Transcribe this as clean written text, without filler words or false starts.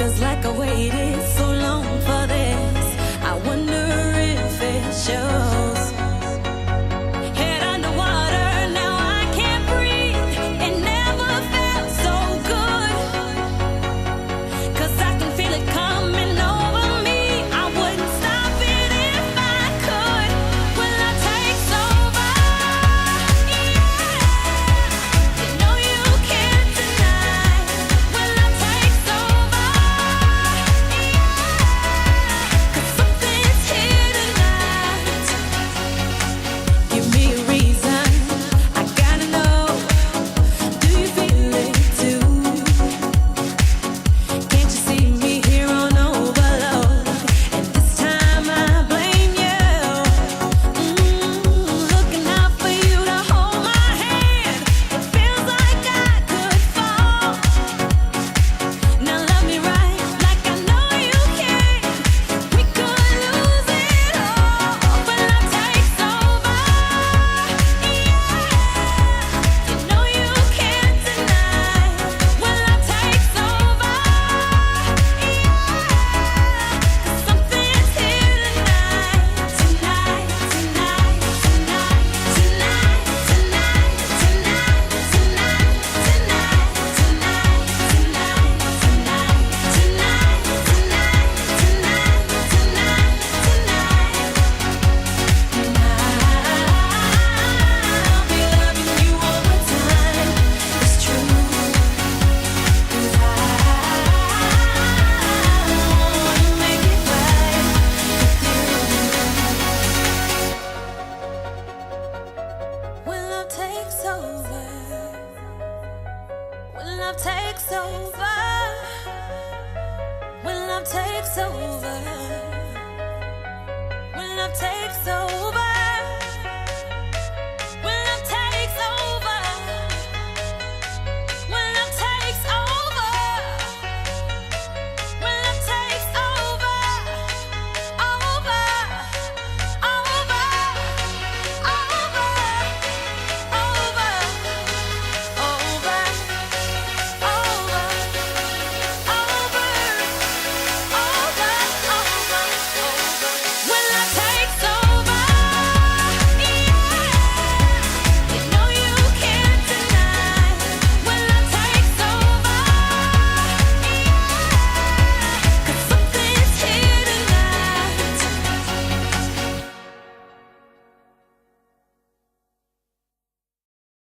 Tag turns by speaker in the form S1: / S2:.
S1: Feels like I waited so long for this. I wonder if it shows. Head underwater, now I can't breathe. It never felt so good. 'Cause I can feel it coming over me. I wouldn't stop it if I could. Will I take over? Yeah. You know you can't deny. Will I take over? Yeah. 'Cause something's here tonight. Give me a reason. I gotta know. Do you feel it too? Can't you see me here on overload? And this time I blame you. Looking out for you to hold my hand. It feels like I could fall. Now love me right, like I know you can. We could lose it all. Will I take over? Yeah. You know you can't deny. Will I take over? Yeah. 'Cause something's here tonight. Tonight, tonight, tonight, tonight, tonight, tonight, tonight, tonight, tonight, tonight, tonight, tonight, I'll be loving you all the time. It's true. 'Cause I wanna make it right with you. When love takes over, when love takes over, when love takes over, when love takes over.